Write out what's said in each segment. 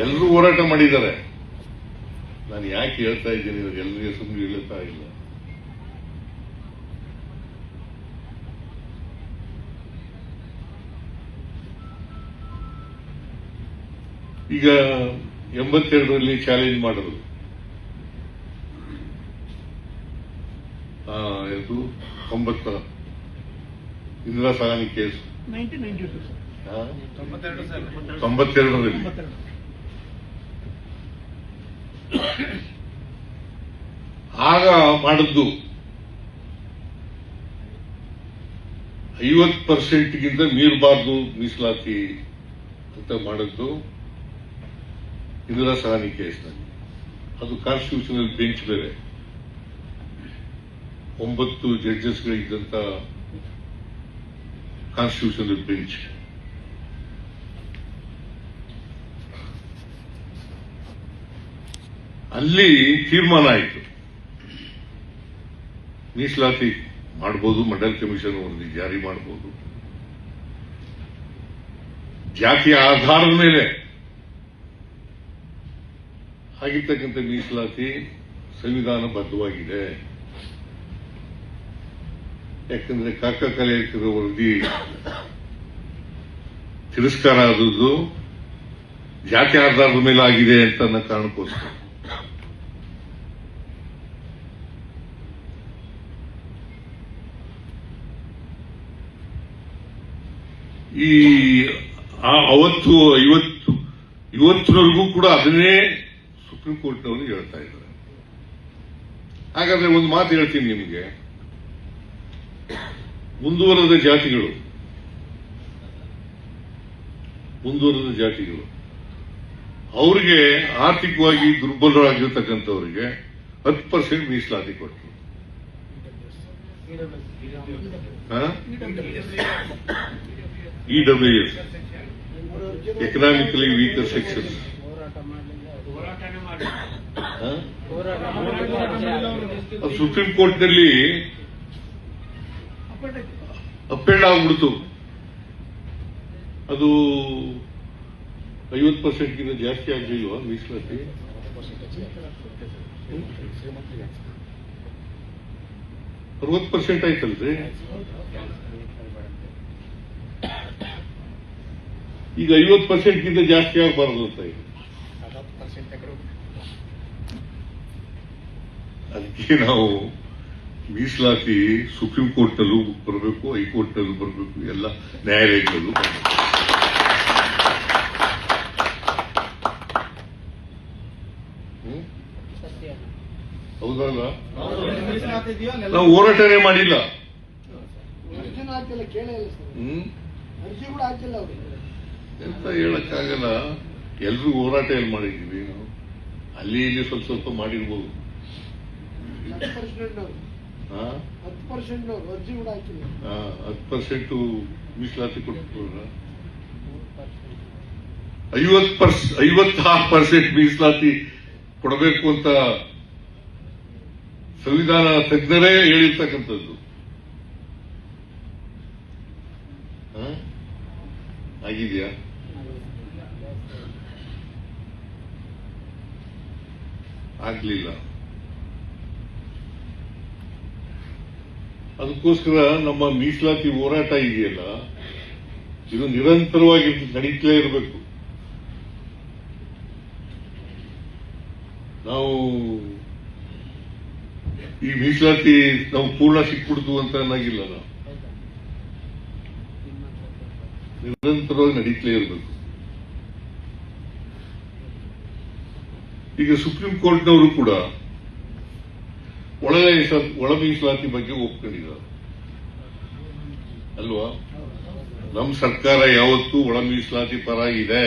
ಎಲ್ಲರೂ ಹೋರಾಟ ಮಾಡಿದ್ದಾರೆ. ನಾನು ಯಾಕೆ ಹೇಳ್ತಾ ಇದ್ದೀನಿ, ಎಲ್ಲರಿಗೆ ಸುಮ್ಮನೆ ಹೇಳ್ತಾ ಇಲ್ಲ. ಈಗ 82ರಲ್ಲಿ ಚಾಲೆಂಜ್ ಮಾಡಿದ್ರು. ಇದು 90 ಇಂದಿರಾ ಸಹಾನಿ ಕೇಸ್ 92ರಲ್ಲಿ ಆಗ ಮಾಡಿದ್ದು 50%ಗಿಂತ ಮೀರಬಾರ್ದು ಮೀಸಲಾತಿ ಅಂತ ಮಾಡಿದ್ದು ಇಂದಿರಾ ಸಹಾನಿ ಕೇಸ್ನಲ್ಲಿ. ಅದು ಕಾನ್ಸ್ಟಿಟ್ಯೂಷನಲ್ ಬೆಂಚ್ ಬೇರೆ, 9 ಜಡ್ಜಸ್ಗಳಿದ್ದಂತ ಕಾನ್ಸ್ಟಿಟ್ಯೂಷನಲ್ ಬೆಂಚ್. ಅಲ್ಲಿ ತೀರ್ಮಾನ ಆಯಿತು, ಮೀಸಲಾತಿ ಮಾಡಬಹುದು, ಮಂಡಲ್ ಕಮಿಷನ್ ವರದಿ ಜಾರಿ ಮಾಡಬಹುದು, ಜಾತಿಯ ಆಧಾರದ ಮೇಲೆ ಆಗಿರ್ತಕ್ಕಂಥ ಮೀಸಲಾತಿ ಸಂವಿಧಾನಬದ್ಧವಾಗಿದೆ. ಯಾಕಂದ್ರೆ ಕಾಕಾ ಕಲೇಕರ ವರದಿ ತಿರಸ್ಕಾರ ಆದದ್ದು ಜಾತಿ ಆಧಾರದ ಮೇಲೆ ಆಗಿದೆ ಅಂತ ಅನ್ನೋ ಕಾರಣಕ್ಕೋಸ್ಕರ. ಈ ಅವತ್ತು ಇವತ್ತಿನವರೆಗೂ ಕೂಡ ಅದನ್ನೇ ಸುಪ್ರೀಂ ಕೋರ್ಟ್ನವರು ಹೇಳ್ತಾ ಇದ್ದಾರೆ. ಹಾಗಾದ್ರೆ ಒಂದು ಮಾತು ಹೇಳ್ತೀನಿ ನಿಮಗೆ, ಮುಂದುವರೆದ ಜಾತಿಗಳು ಅವರಿಗೆ ಆರ್ಥಿಕವಾಗಿ ದುರ್ಬಲರಾಗಿರ್ತಕ್ಕಂಥವರಿಗೆ 10% ಮೀಸಲಾತಿ ಕೊಟ್ಟರು. EWS, economically weaker sections. Supreme ಕೋರ್ಟ್ನಲ್ಲಿ ಅಪೀಲ್ ಆಗ್ಬಿಡ್ತು. ಅದು 50%ಗಿಂತ ಜಾಸ್ತಿ ಆಗಲಿಲ್ವಾ ಮೀಸಲಾತಿ? 60% ಆಯ್ತಲ್ರಿ. ಈಗ 50%ಗಿಂತ ಜಾಸ್ತಿ ಆಗಬಾರದು ಅಂತ ಇದೆ. ಅದಕ್ಕೆ ನಾವು ಮೀಸಲಾತಿ ಸುಪ್ರೀಂ ಕೋರ್ಟ್ನಲ್ಲೂ ಬರಬೇಕು, ಹೈಕೋರ್ಟ್ನಲ್ಲೂ ಬರಬೇಕು, ಎಲ್ಲ ನ್ಯಾಯಾಲಯಗಳಲ್ಲೂ ಬರಬೇಕು. ಹೌದಲ್ಲ? ನಾವು ಹೋರಾಟನೇ ಮಾಡಿಲ್ಲ. ಎಂತ ಹೇಳಕ್ಕಾಗಲ್ಲ. ಎಲ್ರಿಗೂ ಹೋರಾಟ ಎಲ್ಲಿ ಮಾಡಿದ್ದೀವಿ ನಾವು? ಅಲ್ಲಿ ಇಲ್ಲಿ ಸ್ವಲ್ಪ ಮಾಡಿರ್ಬೋದು. 10% ಮೀಸಲಾತಿ ಕೊಟ್ಟು 56% ಮೀಸಲಾತಿ ಕೊಡಬೇಕು ಅಂತ ಸಂವಿಧಾನ ತಜ್ಞರೇ ಹೇಳಿರ್ತಕ್ಕಂಥದ್ದು. ಆಗಿದೆಯಾ? ಆಗ್ಲಿಲ್ಲ. ಅದಕ್ಕೋಸ್ಕರ ನಮ್ಮ ಮೀಸಲಾತಿ ಹೋರಾಟ ಇದೆಯಲ್ಲ, ಇದು ನಿರಂತರವಾಗಿ ನಡೀತಲೇ ಇರಬೇಕು. ನಾವು ಈ ಮೀಸಲಾತಿ ನಾವು ಪೂರ್ಣ ಸಿಕ್ಬಿಡ್ತು ಅಂತ ಅನ್ನಾಗಿಲ್ಲ. ನಾವು ನಿರಂತರವಾಗಿ ನಡೀತಲೇ ಇರಬೇಕು. ಈಗ ಸುಪ್ರೀಂ ಕೋರ್ಟ್ನವರು ಕೂಡ ಒಳ ಮೀಸಲಾತಿ ಬಗ್ಗೆ ಒಪ್ಕೊಂಡಿದ್ದಾರೆ ಅಲ್ವಾ? ನಮ್ಮ ಸರ್ಕಾರ ಯಾವತ್ತೂ ಒಳ ಮೀಸಲಾತಿ ಪರ ಇದೆ,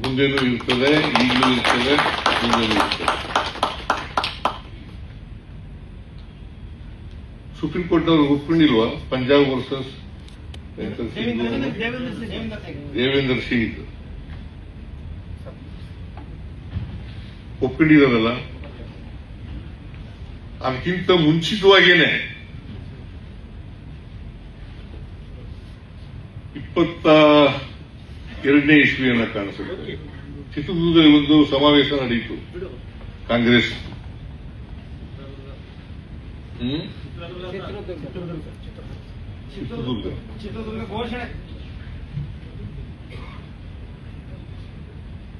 ಮುಂದೆನೂ ಇರ್ತದೆ, ಈಗಲೂ ಇರ್ತದೆ, ಮುಂದೆನೂ ಇರ್ತದೆ. ಸುಪ್ರೀಂ ಕೋರ್ಟ್ನವರು ಒಪ್ಕೊಂಡಿಲ್ವಾ? ಪಂಜಾಬ್ ವರ್ಸಸ್ ದೇವೇಂದ್ರ ಸಿಂಗ್ ಒಪ್ಕೊಂಡಿದಾರಲ್ಲ. ಅದಕ್ಕಿಂತ ಮುಂಚಿತವಾಗೇನೆ 22ನೇ ಇಸ್ವಿಯನ್ನ ಕಾಣಿಸುತ್ತೆ. ಚಿತ್ರದುರ್ಗದಲ್ಲಿ ಒಂದು ಸಮಾವೇಶ ನಡೆಯಿತು ಕಾಂಗ್ರೆಸ್. ಚಿತ್ರದುರ್ಗ ಘೋಷಣೆ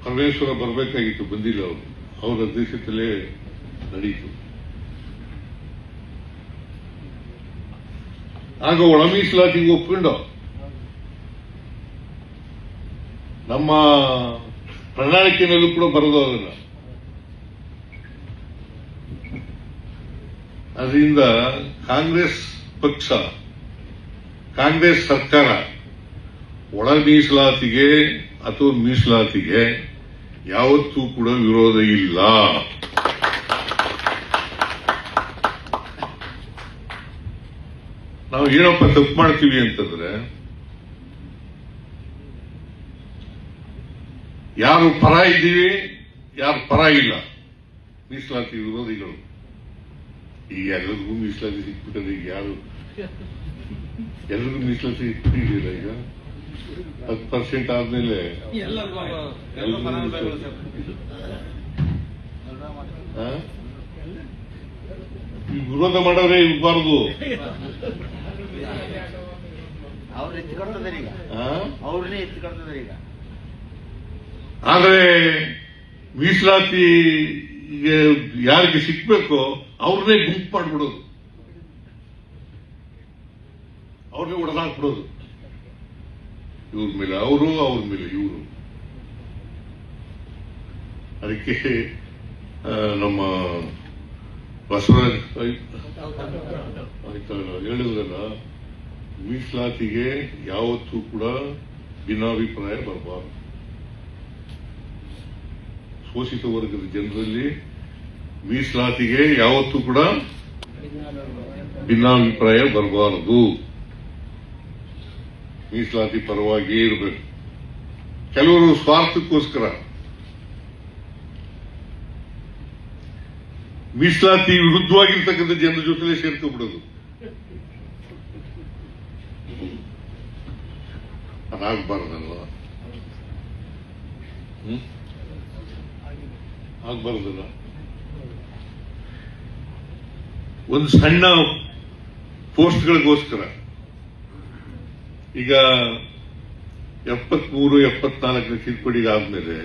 ಪರಮೇಶ್ವರ ಬರಬೇಕಾಗಿತ್ತು, ಬಂದಿಲ್ಲ. ಅವರು ಅವರ ಅಧ್ಯಕ್ಷತೆಯಲ್ಲೇ ನಡೆಯಿತು. ಆಗ ಒಳ ಮೀಸಲಾತಿಗೆ ಒಪ್ಕೊಂಡು ನಮ್ಮ ಪ್ರಣಾಳಿಕೆಯಲ್ಲೂ ಕೂಡ ಬರೋದು ಅದನ್ನ. ಅದರಿಂದ ಕಾಂಗ್ರೆಸ್ ಪಕ್ಷ, ಕಾಂಗ್ರೆಸ್ ಸರ್ಕಾರ ಒಳ ಮೀಸಲಾತಿಗೆ ಅಥವಾ ಮೀಸಲಾತಿಗೆ ಯಾವತ್ತೂ ಕೂಡ ವಿರೋಧ ಇಲ್ಲ. ನಾವು ಏನಪ್ಪ ತಪ್ಪು ಮಾಡ್ತೀವಿ ಅಂತಂದ್ರೆ, ಯಾರು ಪರ ಇದ್ದೀವಿ, ಯಾರು ಪರ ಇಲ್ಲ, ಮೀಸಲಾತಿ ವಿರೋಧಿಗಳು. ಈಗ ಎಲ್ಲರಿಗೂ ಮೀಸಲಾತಿ ಸಿಕ್ಬಿಟ್ಟದೆ. ಈಗ ಯಾರು ಎಲ್ರಿಗೂ ಮೀಸಲಾತಿ ಸಿಕ್ಬಿಟ್ಟಿದೆಯಲ್ಲ. ಈಗ 10% ಆದ್ಮೇಲೆ ವಿರೋಧ ಮಾಡೋರೇ ಇರಬಾರ್ದು. ಆದ್ರೆ ಮೀಸಲಾತಿ ಯಾರಿಗೆ ಸಿಕ್ಬೇಕೋ ಅವ್ರನ್ನೇ ಗುಂಪು ಮಾಡ್ಬಿಡೋದು, ಅವ್ರನ್ನೇ ಹೊಡೆದಾಕ್ಬಿಡೋದು. ಇವ್ರ ಮೇಲೆ ಅವರು, ಅವ್ರ ಮೇಲೆ ಇವರು. ಅದಕ್ಕೆ ನಮ್ಮ ಬಸವರಾಜ್ ಹೇಳಿದ್ರಲ್ಲ, ಮೀಸಲಾತಿಗೆ ಯಾವತ್ತೂ ಕೂಡ ಭಿನ್ನಾಭಿಪ್ರಾಯ ಬರಬಾರದು. ಶೋಷಿತ ವರ್ಗದ ಜನರಲ್ಲಿ ಮೀಸಲಾತಿಗೆ ಯಾವತ್ತೂ ಕೂಡ ಭಿನ್ನಾಭಿಪ್ರಾಯ ಬರಬಾರದು. ಮೀಸಲಾತಿ ಪರವಾಗಿಯೇ ಇರಬೇಕು. ಕೆಲವರು ಸ್ವಾರ್ಥಕ್ಕೋಸ್ಕರ ಮೀಸಲಾತಿ ವಿರುದ್ಧವಾಗಿರ್ತಕ್ಕಂಥ ಜನರ ಜೊತೆಲೇ ಸೇರ್ಕೊಂಡ್ಬಿಡೋದು. ಅದಾಗಬಾರ್ದಲ್ವ, ಆಗ್ಬಾರ್ದಲ್ಲ. ಒಂದು ಸಣ್ಣ ಪೋಸ್ಟ್ಗಳಿಗೋಸ್ಕರ ಈಗ 73, 74 ತಿದ್ದುಪಡಿಗಾದ್ಮೇಲೆ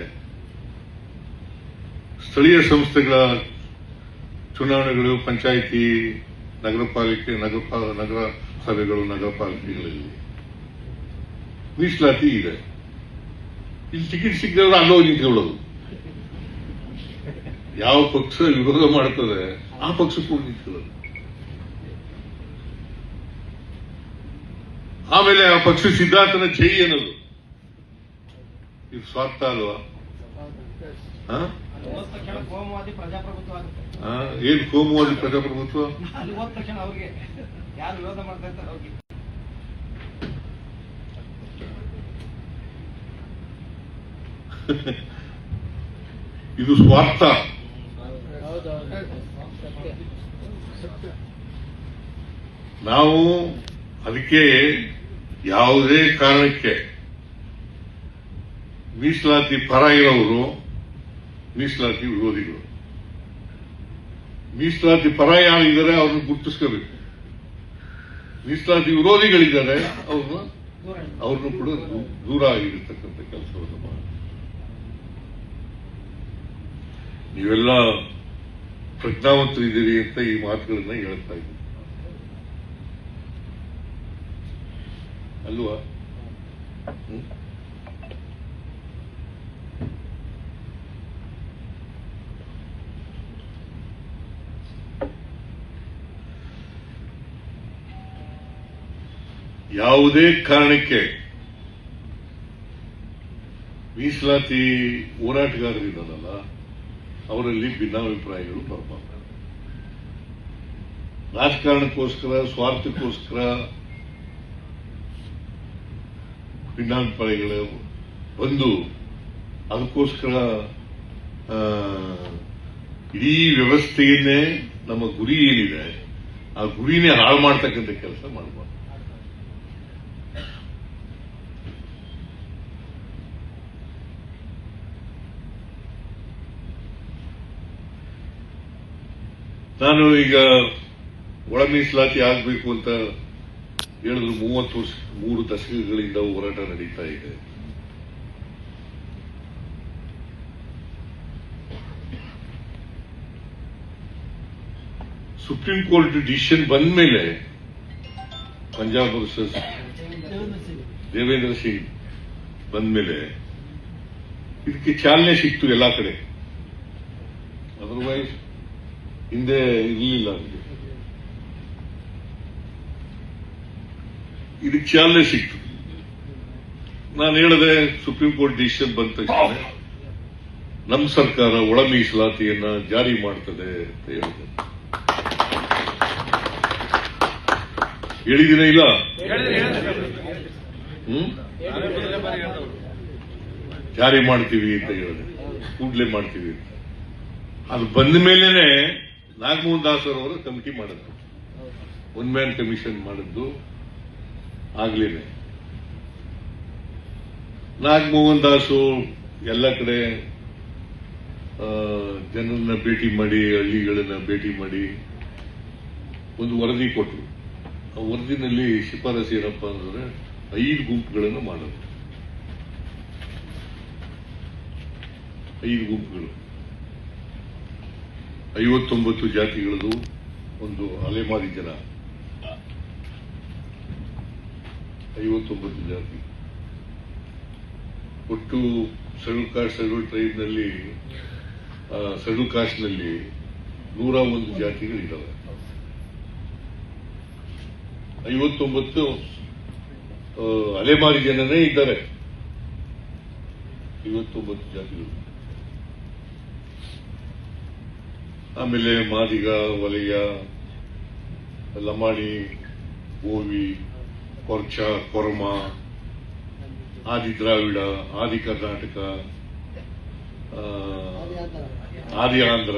ಸ್ಥಳೀಯ ಸಂಸ್ಥೆಗಳ ಚುನಾವಣೆಗಳು, ಪಂಚಾಯಿತಿ, ನಗರ ಪಾಲಿಕೆ, ನಗರ ಸಭೆಗಳು, ನಗರ ಪಾಲಿಕೆಗಳಲ್ಲಿ ಮೀಸಲಾತಿ ಇದೆ. ಇಲ್ಲಿ ಟಿಕೆಟ್ ಸಿಕ್ಕಿದ್ರೆ ಅಲ್ಲೋ ನಿಂತ್ಕೊಳ್ಳೋದು. ಯಾವ ಪಕ್ಷ ವಿರೋಧ ಮಾಡ್ತದೆ ಆ ಪಕ್ಷಕ್ಕೂ ನಿಂತ್ಕೊಳ್ಳೋದು. ಆಮೇಲೆ ಆ ಪಕ್ಷ ಸಿದ್ಧಾಂತನ ಜೈ ಅನ್ನೋದು. ಇದು ಸ್ವಾರ್ಥ ಅಲ್ವಾ? ಏನ್ ಕೋಮುವಾದಿ ಪ್ರಜಾಪ್ರಭುತ್ವ? ಇದು ಸ್ವಾರ್ಥ. ನಾವು ಅದಕ್ಕೆ ಯಾವುದೇ ಕಾರಣಕ್ಕೆ ಮೀಸಲಾತಿ ಪರ ಇರೋರು ಮೀಸಲಾತಿ ವಿರೋಧಿಗಳು. ಮೀಸಲಾತಿ ಪರ ಯಾರಿದ್ದಾರೆ ಅವ್ರನ್ನ ಗುರುತಿಸ್ಕೋಬೇಕು. ಮೀಸಲಾತಿ ವಿರೋಧಿಗಳಿದ್ದಾರೆ ಅವ್ರನ್ನು ಕೂಡ ದೂರ ಆಗಿರತಕ್ಕಂಥ ಕೆಲಸವನ್ನು ಮಾಡಿ. ನೀವೆಲ್ಲ ಪ್ರಜ್ಞಾವಂತರಿದ್ದೀರಿ ಅಂತ ಈ ಮಾತುಗಳನ್ನ ಹೇಳ್ತಾ ಇದ್ದೀವಿ ಅಲ್ವಾ? ಯಾವುದೇ ಕಾರಣಕ್ಕೆ ಮೀಸಲಾತಿ ಹೋರಾಟಗಾರರಿದ್ದಾರಲ್ಲ ಅವರಲ್ಲಿ ಭಿನ್ನಾಭಿಪ್ರಾಯಗಳು ಬರಬಾರದು. ರಾಜಕಾರಣಕ್ಕೋಸ್ಕರ, ಸ್ವಾರ್ಥಕ್ಕೋಸ್ಕರ ಭಿನ್ನಾಭಿಪ್ರಾಯಗಳು ಬಂದು ಅದಕ್ಕೋಸ್ಕರ ಇಡೀ ವ್ಯವಸ್ಥೆಯನ್ನೇ, ನಮ್ಮ ಗುರಿ ಏನಿದೆ ಆ ಗುರಿನೇ ಹಾಳು ಮಾಡ್ತಕ್ಕಂಥ ಕೆಲಸ ಮಾಡಬಾರ್ದು. ನಾನು ಈಗ ಒಳ ಮೀಸಲಾತಿ ಆಗಬೇಕು ಅಂತ ಹೇಳಿದ್ರು 30 ವರ್ಷ 3 ದಶಕಗಳಿಂದ ಹೋರಾಟ ನಡೀತಾ ಇದೆ. ಸುಪ್ರೀಂ ಕೋರ್ಟ್ ಡಿಸಿಷನ್ ಬಂದ ಮೇಲೆ ಪಂಜಾಬ್ ವರ್ಸಸ್ ದೇವೇಂದ್ರ ಸಿಂಗ್ ಬಂದ ಮೇಲೆ ಇದಕ್ಕೆ ಚಾಲನೆ ಸಿಕ್ತು ಎಲ್ಲ ಕಡೆ. ಅದರ್ವೈಸ್ ಹಿಂದೆ ಇರಲಿಲ್ಲ. ಇದಕ್ಕೆ ಚಾಲನೆ ಸಿಕ್ತು. ನಾನು ಹೇಳಿದೆ ಸುಪ್ರೀಂ ಕೋರ್ಟ್ ಡಿಸಿಷನ್ ಬಂದ ತಕ್ಷಣ ನಮ್ಮ ಸರ್ಕಾರ ಒಳ ಮೀಸಲಾತಿಯನ್ನ ಜಾರಿ ಮಾಡ್ತದೆ ಅಂತ ಹೇಳಿದೆ. ಹೇಳಿದಿನ ಇಲ್ಲ? ಜಾರಿ ಮಾಡ್ತೀವಿ ಅಂತ ಹೇಳಿದೆ, ಕೂಡಲೇ ಮಾಡ್ತೀವಿ ಅಂತ. ಅದು ಬಂದ ಮೇಲೇನೆ ನಾಗಮೋಹನ್ ದಾಸ್ ಅವರು ಕಮಿಟಿ ಮಾಡಿದ್ರು, 1 ಮ್ಯಾನ್ ಕಮಿಷನ್ ಮಾಡಿದ್ದು ಆಗ್ಲೇನೆ. ನಾಗಮೋಹನ್ ದಾಸು ಎಲ್ಲ ಕಡೆ ಜನರನ್ನ ಭೇಟಿ ಮಾಡಿ, ಹಳ್ಳಿಗಳನ್ನ ಭೇಟಿ ಮಾಡಿ ಒಂದು ವರದಿ ಕೊಟ್ಟರು. ಆ ವರದಿನಲ್ಲಿ ಶಿಫಾರಸು ಏನಪ್ಪಾ ಅಂದ್ರೆ 5 ಗುಂಪುಗಳನ್ನು ಮಾಡೋದು. 5 ಗುಂಪುಗಳು, 59 ಜಾತಿಗಳದು ಒಂದು ಅಲೆಮಾರಿ ಜನ, 59 ಜಾತಿ. ಒಟ್ಟು ಶೆಡ್ಯೂಲ್ ಕಾಸ್ಟ್ ಶೆಡ್ಯೂಲ್ ಟ್ರೈಬ್ನಲ್ಲಿ ಶೆಡ್ಯೂಲ್ ಕಾಸ್ಟ್ನಲ್ಲಿ 101 ಜಾತಿಗಳಿದ್ದಾವೆ. 59 ಅಲೆಮಾರಿ ಜನನೇ ಇದ್ದಾರೆ. 59 ಜಾತಿಗಳು. ಆಮೇಲೆ ಮಾದಿಗ, ವಲಯ, ಲಮಾಣಿ, ಗೋವಿ, ಕೊರ್ಚ, ಕೊರಮ, ಆದಿ ದ್ರಾವಿಡ, ಆದಿ ಕರ್ನಾಟಕ, ಆದಿ ಆಂಧ್ರ,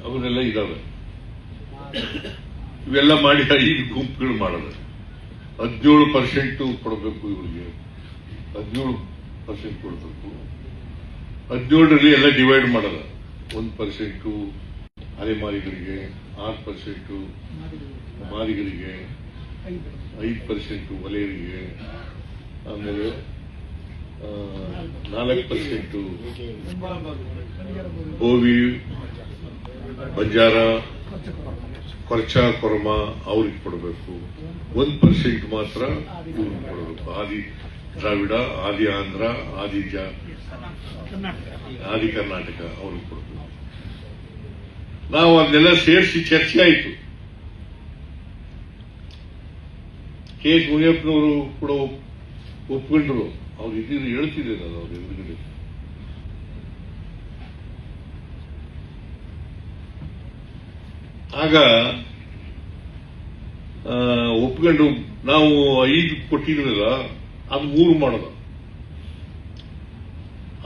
ಅವನ್ನೆಲ್ಲ ಇದಾವೆ. ಇವೆಲ್ಲ ಮಾಡಿ 5 ಗುಂಪುಗಳು ಮಾಡೋದು. 17% ಕೊಡಬೇಕು ಇವರಿಗೆ, 17% ಕೊಡಬೇಕು. 17ರಲ್ಲಿ ಎಲ್ಲ ಡಿವೈಡ್ ಮಾಡೋದ. 1% ಅಲೆಮಾರಿಗಳಿಗೆ, 6% ಮಾದಿಗರಿಗೆ, 5% ವಲಯರಿಗೆ, ಆಮೇಲೆ 4% ಗೋವಿ, ಬಂಜಾರ, ಕೊರ್ಚ, ಕೊರಮ ಅವ್ರಿಗೆ ಕೊಡಬೇಕು. 1% ಮಾತ್ರ ಇವ್ರಿಗೆ ಕೊಡಬೇಕು. ಆದಿ ದ್ರಾವಿಡ, ಆದಿ ಆಂಧ್ರ, ಆದಿ ಕರ್ನಾಟಕ ಅವ್ರಿಗೆ ಕೊಡಬೇಕು. ನಾವು ಅದನ್ನೆಲ್ಲ ಸೇರಿಸಿ ಚರ್ಚೆ ಆಯಿತು. ಕೆ ಎಸ್ ಮುನಿಯಪ್ಪನವರು ಕೂಡ ಒಪ್ಕೊಂಡ್ರು. ಅವ್ರು ಇದ್ದಿದ್ದು ಹೇಳ್ತಿದ್ದೆ ನಾನು ಅವ್ರ ಎದುರುಗಡೆ. ಆಗ ಒಪ್ಕೊಂಡು ನಾವು 5 ಕೊಟ್ಟಿದ್ರಲ್ಲ, ಅದು 3 ಮಾಡೋದು.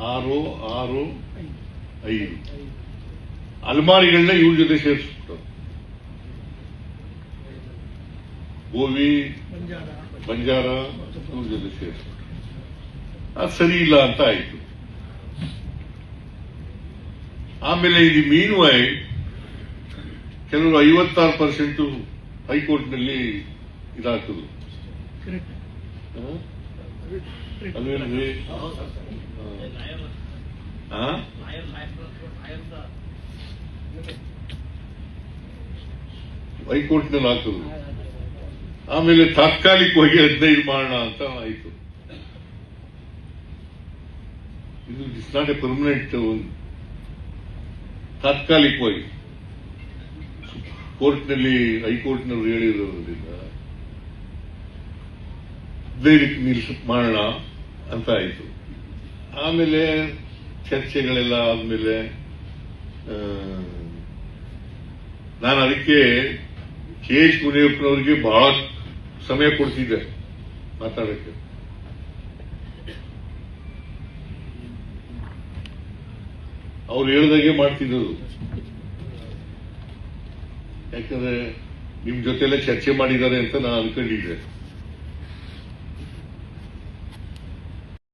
6, 6, 5 ಅಲ್ಮಾರಿಗಳನ್ನ ಇವ್ರ ಜೊತೆ ಸೇರಿಸ್ಬಿಟ್ಟು ಗೋವಿ, ಬಂಜಾರ ಇವ್ರ ಜೊತೆ ಸೇರಿಸ್ಬಿಟ್ಟು ಅದು ಸರಿ ಇಲ್ಲ ಅಂತ ಆಯ್ತು. ಆಮೇಲೆ ಇದು ಮೀನ್ವೈ ಕೆಲವರು 56% ಹೈಕೋರ್ಟ್ನಲ್ಲಿ ಇದಾಕಿದ್ರು. ಅದೇನ್ರಿ ಹೈಕೋರ್ಟ್ನಲ್ಲಿ ಹಾಕಿದ್ರು. ಆಮೇಲೆ ತಾತ್ಕಾಲಿಕವಾಗಿ 15 ಮಾಡೋಣ ಅಂತ ಆಯ್ತು. ಇದು ಇಟ್ಸ್ ನಾಟ್ ಎ ಪರ್ಮನೆಂಟ್. ತಾತ್ಕಾಲಿಕವಾಗಿ ಕೋರ್ಟ್ನಲ್ಲಿ ಹೈಕೋರ್ಟ್ನವರು ಹೇಳಿರೋದ್ರಿಂದ 15 ಮಾಡೋಣ ಅಂತ ಆಯ್ತು. ಆಮೇಲೆ ಚರ್ಚೆಗಳೆಲ್ಲ ಆದ್ಮೇಲೆ ನಾನು ಅದಕ್ಕೆ ಕೆ ಎಸ್ ಮುನಿಯಪ್ಪನವರಿಗೆ ಬಹಳ ಸಮಯ ಕೊಡ್ತಿದ್ದೆ ಮಾತಾಡಕ್ಕೆ. ಅವ್ರು ಹೇಳಿದಾಗೆ ಮಾಡ್ತಿದ್ದರು. ಯಾಕಂದ್ರೆ ನಿಮ್ ಜೊತೆಲ್ಲ ಚರ್ಚೆ ಮಾಡಿದ್ದಾರೆ ಅಂತ ನಾನು ಅನ್ಕೊಂಡಿದ್ದೆ.